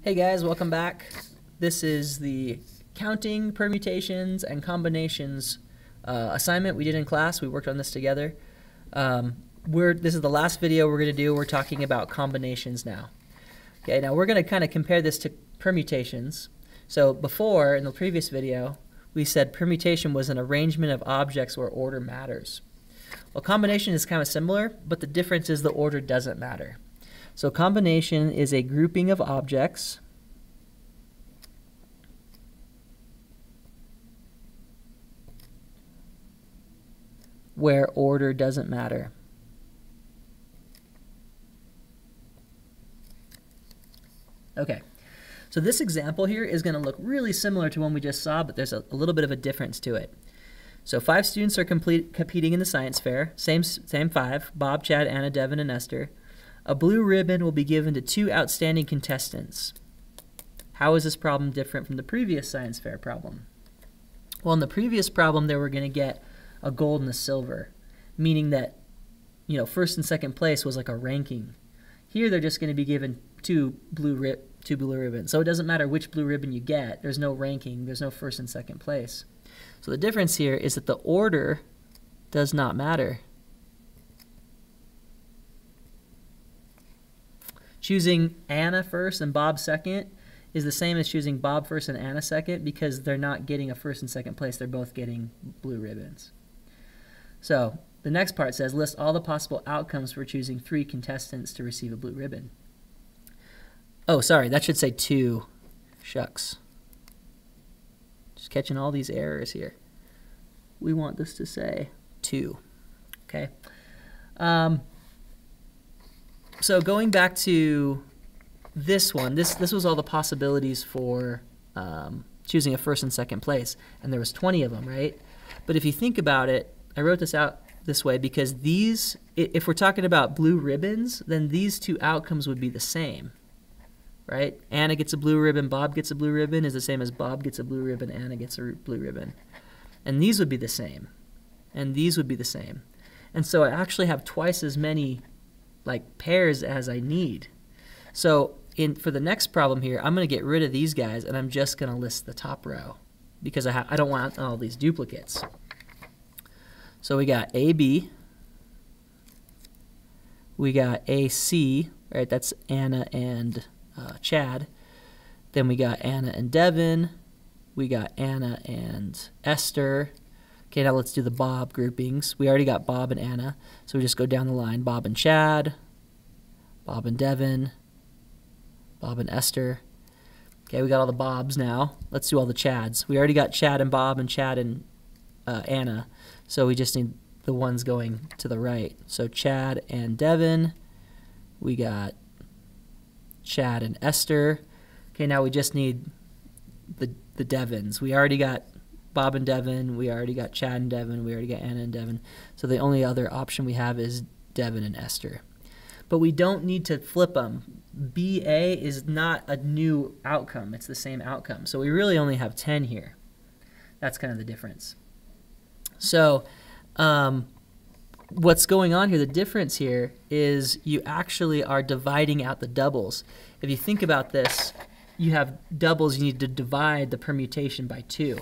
Hey guys, welcome back. This is the counting permutations and combinations assignment we did in class. We worked on this together. This is the last video we're going to do. We're talking about combinations now. Okay, now we're going to kind of compare this to permutations. So before, in the previous video, we said permutation was an arrangement of objects where order matters. Well, combination is kind of similar, but the difference is the order doesn't matter. So combination is a grouping of objects where order doesn't matter. Okay, so this example here is going to look really similar to one we just saw, but there's a little bit of a difference to it. So 5 students are competing in the science fair, same 5, Bob, Chad, Anna, Devin, and Esther. A blue ribbon will be given to 2 outstanding contestants. How is this problem different from the previous science fair problem? Well, in the previous problem, they were going to get a gold and a silver, meaning that, first and second place was like a ranking. Here, they're just going to be given two blue ribbons. So it doesn't matter which blue ribbon you get. There's no ranking. There's no first and second place. So the difference here is that the order does not matter. Choosing Anna first and Bob second is the same as choosing Bob first and Anna second because they're not getting a first and second place. They're both getting blue ribbons. So the next part says, list all the possible outcomes for choosing 3 contestants to receive a blue ribbon. Oh, sorry, that should say 2. Shucks. Just catching all these errors here. We want this to say 2. Okay. So going back to this one, this was all the possibilities for choosing a first and second place, and there was 20 of them, right? But if you think about it, I wrote this out this way because these, if we're talking about blue ribbons, then these 2 outcomes would be the same, right? Anna gets a blue ribbon, Bob gets a blue ribbon is the same as Bob gets a blue ribbon, Anna gets a blue ribbon. And these would be the same, and these would be the same. And so I actually have twice as many pairs as I need. So for the next problem here, I'm going to get rid of these guys, and I'm just going to list the top row because I don't want all these duplicates. So we got AB, we got AC, right? That's Anna and Chad. Then we got Anna and Devin. We got Anna and Esther. Okay, now let's do the Bob groupings. We already got Bob and Anna, so we just go down the line. Bob and Chad, Bob and Devin, Bob and Esther. Okay, we got all the Bobs now. Let's do all the Chads. We already got Chad and Bob and Chad and Anna, so we just need the ones going to the right. So Chad and Devin, we got Chad and Esther. Okay, now we just need the Devins. We already got Bob and Devin, we already got Chad and Devin, we already got Anna and Devin. So the only other option we have is Devin and Esther. But we don't need to flip them. BA is not a new outcome, it's the same outcome. So we really only have 10 here. That's kind of the difference. So what's going on here, the difference here is you actually are dividing out the doubles. If you think about this, you have doubles, you need to divide the permutation by 2.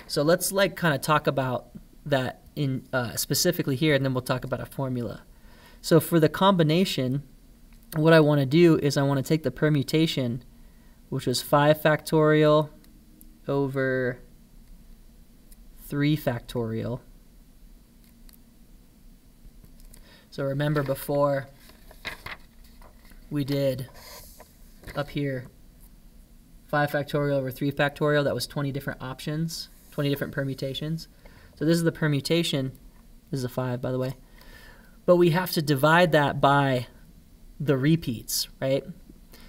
So let's kind of talk about that in specifically here, and then we'll talk about a formula. So for the combination, what I want to do is I want to take the permutation, which was 5 factorial over 3 factorial. So remember before we did up here 5 factorial over 3 factorial, that was 20 different options. 20 different permutations. So this is the permutation. This is a 5, by the way. But we have to divide that by the repeats, right?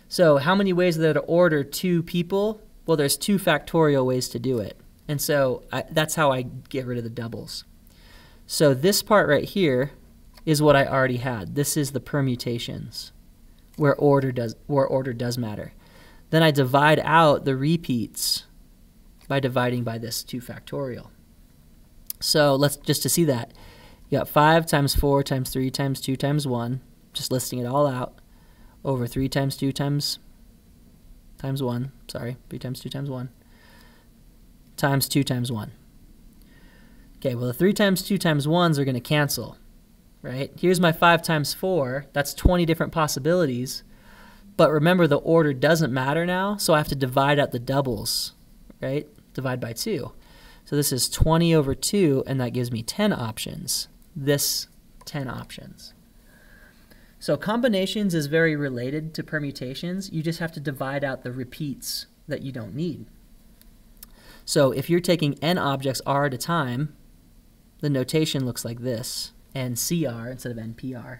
So how many ways are there to order 2 people? Well, there's 2 factorial ways to do it. And so that's how I get rid of the doubles. So this part right here is what I already had. This is the permutations where order does matter. Then I divide out the repeats by dividing by this 2 factorial. So let's just to see that. You got 5 times 4 times 3 times 2 times 1, just listing it all out, over 3 times 2 times times 1, sorry, 3 times 2 times 1, times 2 times 1. Okay, well the 3 times 2 times 1s are going to cancel, right? Here's my 5 times 4. That's 20 different possibilities. But remember, the order doesn't matter now, so I have to divide out the doubles, right? Divide by 2. So this is 20 over 2, and that gives me 10 options. This 10 options. So combinations is very related to permutations. You just have to divide out the repeats that you don't need. So if you're taking n objects r at a time, the notation looks like this, NCR instead of NPR.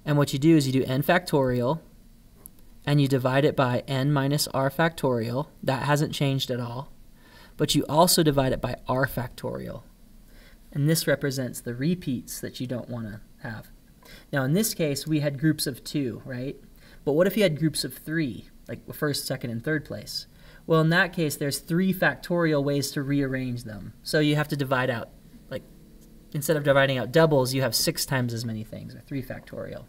And what you do is you do n factorial, and you divide it by n minus r factorial. That hasn't changed at all. But you also divide it by r factorial. And this represents the repeats that you don't want to have. Now in this case, we had groups of 2, right? But what if you had groups of 3, like first, second, and third place? Well, in that case, there's 3 factorial ways to rearrange them. So you have to divide out, like, instead of dividing out doubles, you have 6 times as many things, or 3 factorial.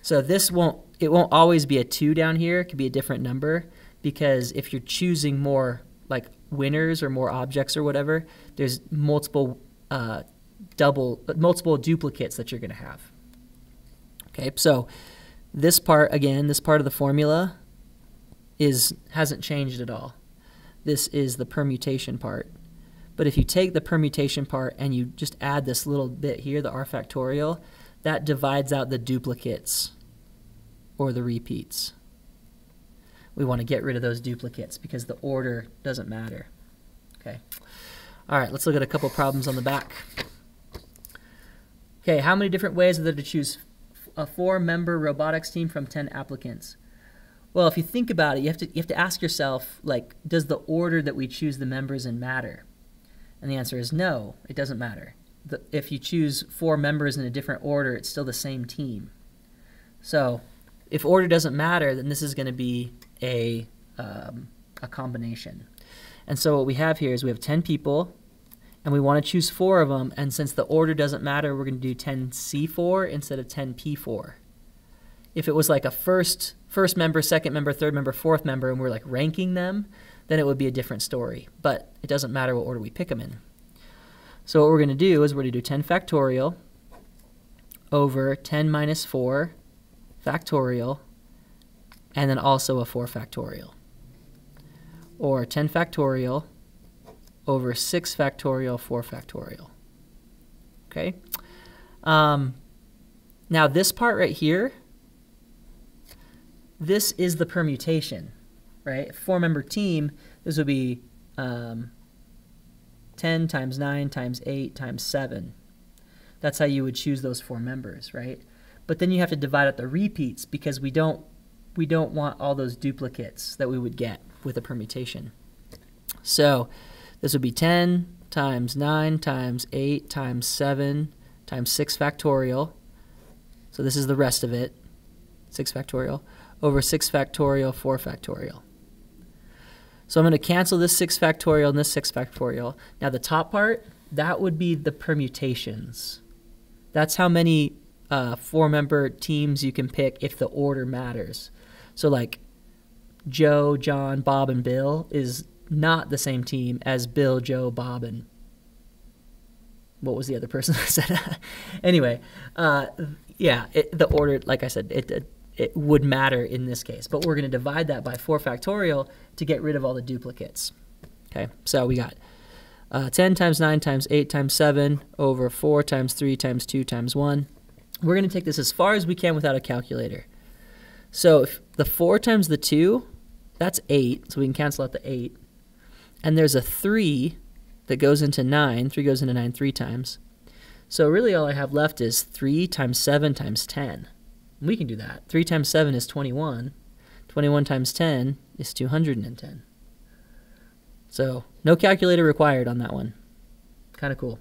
So this won't always be a 2 down here. It could be a different number, because if you're choosing more, like, winners or more objects or whatever, there's multiple duplicates that you're going to have. Okay, so this part, again, this part of the formula hasn't changed at all. This is the permutation part. But if you take the permutation part and you just add this little bit here, the r factorial, that divides out the duplicates or the repeats. We want to get rid of those duplicates because the order doesn't matter. Okay. All right, let's look at a couple problems on the back. Okay, how many different ways are there to choose a 4-member robotics team from 10 applicants? Well, if you think about it, you have to ask yourself, like, does the order that we choose the members in matter? And the answer is no, it doesn't matter. If you choose 4 members in a different order, it's still the same team. So if order doesn't matter, then this is going to be a combination. And so what we have here is we have 10 people, and we want to choose 4 of them, and since the order doesn't matter, we're going to do 10C4 instead of 10P4. If it was like a first member, second member, third member, fourth member, and we're like ranking them, then it would be a different story. But it doesn't matter what order we pick them in. So what we're going to do is we're going to do 10 factorial over 10 minus 4 factorial, and then also a 4 factorial. Or 10 factorial over 6 factorial, 4 factorial. Okay? Now this part right here, this is the permutation, right? A 4-member team, this would be 10 times 9 times 8 times 7. That's how you would choose those 4 members, right? But then you have to divide out the repeats because we don't want all those duplicates that we would get with a permutation. So this would be 10 times 9 times 8 times 7 times 6 factorial. So this is the rest of it, 6 factorial, over 6 factorial, 4 factorial. So I'm going to cancel this 6 factorial and this 6 factorial. Now the top part, that would be the permutations. That's how many 4-member teams you can pick if the order matters. So like Joe, John, Bob, and Bill is not the same team as Bill, Joe, Bob, and what was the other person I said? Anyway, yeah, the order, like I said, it would matter in this case. But we're going to divide that by 4 factorial to get rid of all the duplicates. Okay, so we got 10 times 9 times 8 times 7 over 4 times 3 times 2 times 1. We're going to take this as far as we can without a calculator. So if the 4 times the 2, that's 8, so we can cancel out the 8. And there's a 3 that goes into 9. 3 goes into 9 3 times. So really all I have left is 3 times 7 times 10. And we can do that. 3 times 7 is 21. 21 times 10 is 210. So no calculator required on that one. Kind of cool.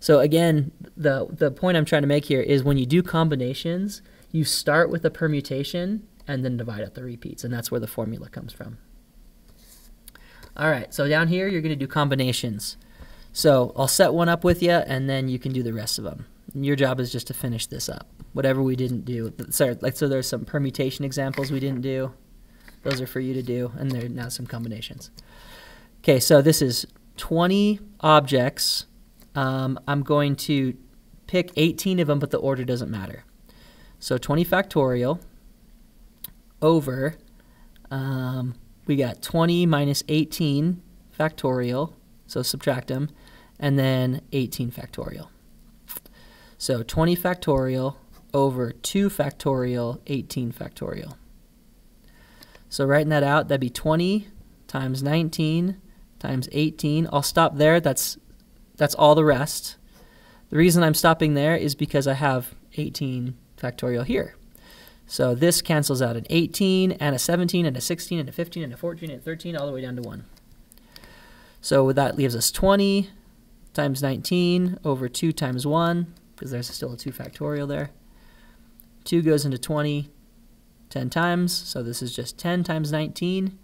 So again, the point I'm trying to make here is when you do combinations, you start with a permutation and then divide out the repeats, and that's where the formula comes from. All right, so down here you're going to do combinations. So I'll set one up with you, and then you can do the rest of them. And your job is just to finish this up. whatever we didn't do. Sorry, so there's some permutation examples we didn't do. Those are for you to do, and there are now some combinations. Okay, so this is 20 objects. I'm going to pick 18 of them, but the order doesn't matter. So 20 factorial over, we got 20 minus 18 factorial, so subtract them, and then 18 factorial. So 20 factorial over 2 factorial, 18 factorial. So writing that out, that'd be 20 times 19 times 18. I'll stop there. That's all the rest. The reason I'm stopping there is because I have 18 factorial here. So this cancels out an 18 and a 17 and a 16 and a 15 and a 14 and a 13 all the way down to 1. So that leaves us 20 times 19 over 2 times 1, because there's still a 2 factorial there. 2 goes into 20 10 times, so this is just 10 times 19,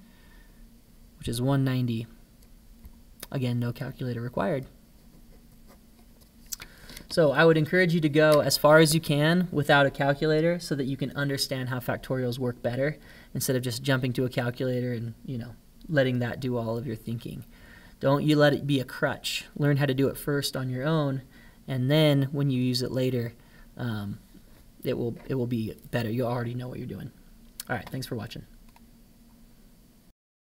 which is 190. Again, no calculator required. So I would encourage you to go as far as you can without a calculator so that you can understand how factorials work better instead of just jumping to a calculator and, letting that do all of your thinking. Don't you let it be a crutch. Learn how to do it first on your own, and then when you use it later, it will be better. You already know what you're doing. All right, thanks for watching.